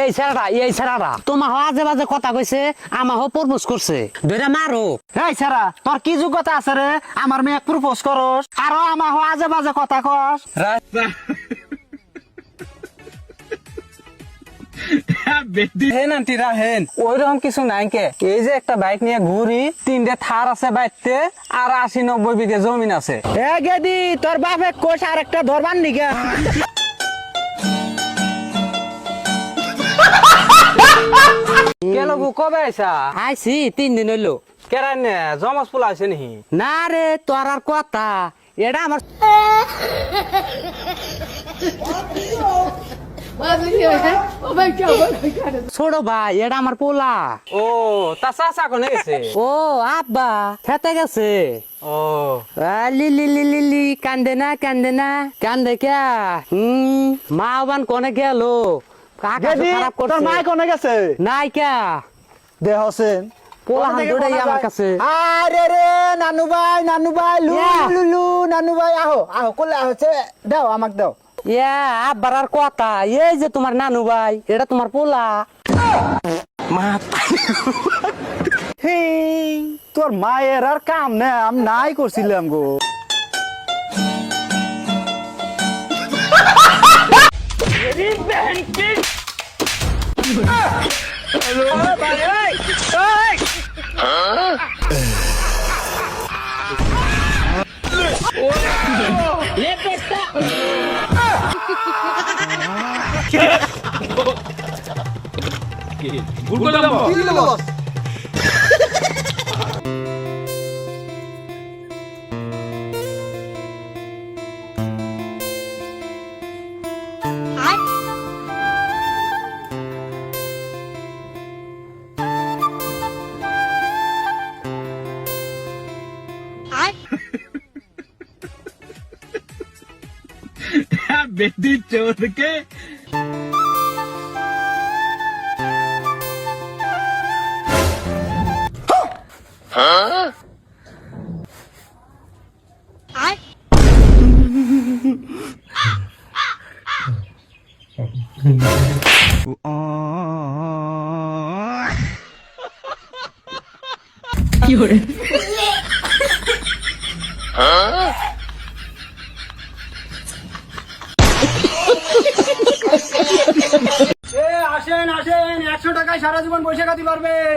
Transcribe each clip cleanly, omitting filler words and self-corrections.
এই ছেড়াটা তোমার আজে বাজে কথা কইছে, আমাহ প্রপোজ করছে, ধরে মারো। এই ছেড়া, তোর কি যোগ্যতা আছে রে আমার মেয়ে প্রপোজ করস, আরো আমাহ আজে বাজে কথা কস? ওইরকম কিছু নাই কে, এই যে একটা বাইক নিয়ে ঘুরি, 3টে থার আছে বাইকতে, আর 80-90 বিঘে জমিন আছে। এ গেদি, তোর বাপে কোষ আর একটা ধরবার নিগা। কেন গো, কবে আইসা? আইছি 3 দিন হইলো। কেরাই নে জমাস পোলা আছে নাকি? না রে, তোর আর কথা, এটা আমার ছোট ভাই, এটা আমার পোলা। ও, তা চাচা কোনে গেছে? ও আব্বা খেতে গেছে। ও, লিলি লিলি লি, কান্দে না কান্দে কে? মা বান কোনে গেল? কাকা গেদি, খারাপ তোর করছে। মা কোনে গেছে? নাই কে? দেহ হোসেন পোলা হান দুটাই আমার কাছে। আরে রে নানু ভাই লুলু নানু ভাই আহো আহো কোলে হচ্ছে, দাও আমাক দাও। ইয়া আব্বার আর কথা, এই যে তোমার নানু ভাই, এটা তোমার পোলা। হেই, তোর মায়ের আর কাম না আমি নাই করছিলাম গো। बेटी चोद के আসেন আসেন, 100 টাকায় সারা জীবন বসে খাতে পারবেন,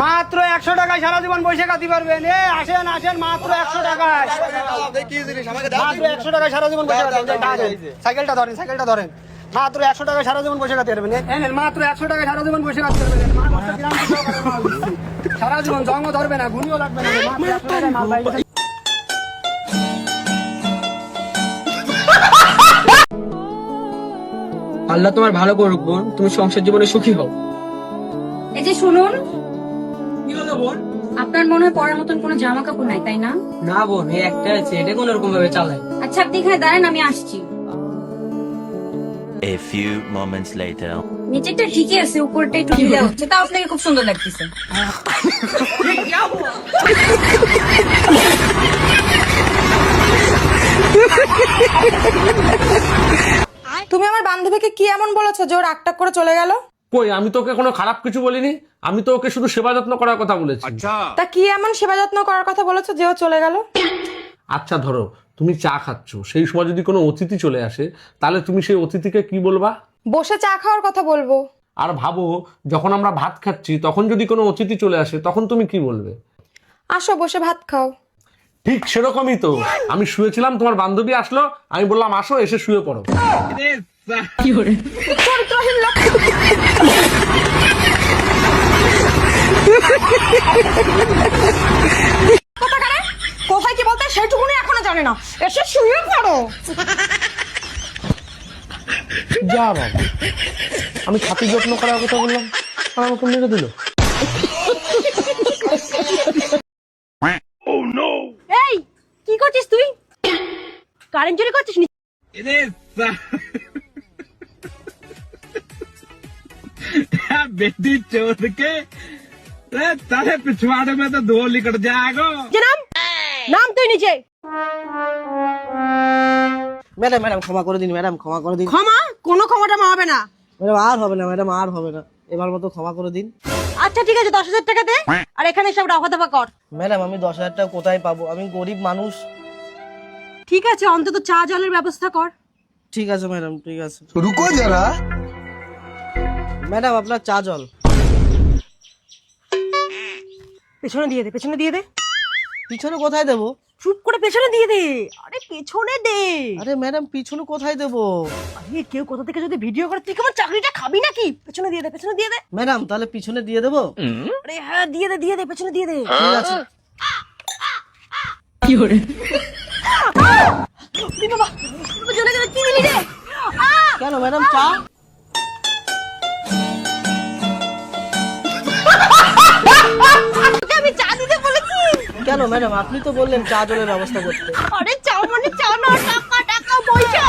মাত্র 100 টাকায় সারা জীবন বসে খাতে পারবেন। আসেন আসেন, মাত্র 100 টাকায়, মাত্র 100 টাকায় সারা জীবন বসে খাতে পারবেন। সাইকেলটা ধরেন, মাত্র 100 টাকায় সারা জীবন বসে খাতে পারবেন। মাত্র 100 টাকায় সারা জীবন বসে খাতে পারবেন। সারা জীবন জঙ্গ ধরবে না, ঘুনিও লাগবে না, মাত্র 100 টাকায় মাল পাইবেন। আল্লাহ তোমার ভালো করুক বোন, তুমি সংসার জীবনে সুখী হও। এই যে শুনুন, কি হলো বোন? আপনার মনে হয় পরার মতন কোনো জামা কাপড় নাই, তাই না? না বোন, এই একটা আছে, এটা কোন রকম ভাবে চালায়। আচ্ছা, আপনি এখানে দাঁড়ান, আমি আসছি। A few moments later. নিচেরটা ঠিকই আছে, উপরটা একটু ঢিলা হচ্ছে, তাও আপনাকে খুব সুন্দর লাগতেছে। তুমি আমার বান্ধবীকে কি এমন বলেছো যে ওর রাগটাগ করে চলে গেল? কই, আমি তো ওকে কোনো খারাপ কিছু বলিনি, আমি তো ওকে শুধু সেবা যত্ন করার কথা বলেছি। তা কি এমন সেবা যত্ন করার কথা বলেছো যে ও চলে গেল? আচ্ছা ধরো, তুমি চা খাচ্ছ, সেই সময় যদি কোনো অতিথি চলে আসে, তাহলে তুমি সেই অতিথিকে কি বলবা? বসে চা খাওয়ার কথা বলবো। আর ভাবো, যখন আমরা ভাত খাচ্ছি তখন যদি কোনো অতিথি চলে আসে, তখন তুমি কি বলবে? আসো বসে ভাত খাও। ঠিক সেরকমই তো, আমি শুয়েছিলাম, তোমার বান্ধবী আসলো, আমি বললাম আসো, এসে শুয়ে পড়ো। চরিত্রহীন লোক। কোথায় কি বলতে সেটুকুনি এখনো জানে না, এসে শুয়ে পড়ো। যা বাবা, আমি খাতির যত্ন করার কথা বললাম আর আমাকে মেরে দিল। এই কি করছিস তুই? কারেন্ট চুরি করছিস? बेटी चोद के तारे पिछवाड़े में तो धो निकल जाएगा। নাম তুই নিচে। ম্যাডাম ক্ষমা করে দিন, ম্যাডাম ক্ষমা করে দিন। ক্ষমা? কোনো ক্ষমাটা হবে না। ম্যাডাম আর হবে না ম্যাডাম, আর হবে না, এবার মতো ক্ষমা করে দিন। আচ্ছা ঠিক আছে 10,000 টাকা দে, আর এখানে সব রাফা দাফা কর। ম্যাডাম আমি 10,000 টাকা কোথায় পাবো? আমি গরিব মানুষ। ঠিক আছে অন্তত চা জলের ব্যবস্থা কর। ঠিক আছে ম্যাডাম, ঠিক আছে। রুকো যারা। ম্যাডাম আপনার চা জল। পেছনে দিয়ে দে, পেছনে দিয়ে দে। পিছনে কোথায় দেবো? চুপ করে পেছনে দিয়ে দে। আরে পেছনে দে। আরে ম্যাডাম পিছনে কোথায় দেবো? আরে কেউ কোথা থেকে যদি ভিডিও করে তুই কেমন চাকরিটা খাবি নাকি? পেছনে দিয়ে দে, পেছনে দিয়ে দে। ম্যাডাম তাহলে পিছনে দিয়ে দেবো? আরে হ্যাঁ দিয়ে দে, পেছনে দিয়ে দে। ঠিক আছে। বাবা জ্বলে গেল, কি দিলি রে? কেন ম্যাডাম চা? আমি চা দিতে বলেছি। কেন ম্যাডাম আপনি তো বললেন চা জলের ব্যবস্থা করতে। আরে চা মানে চা না, টাকা টাকা পয়সা।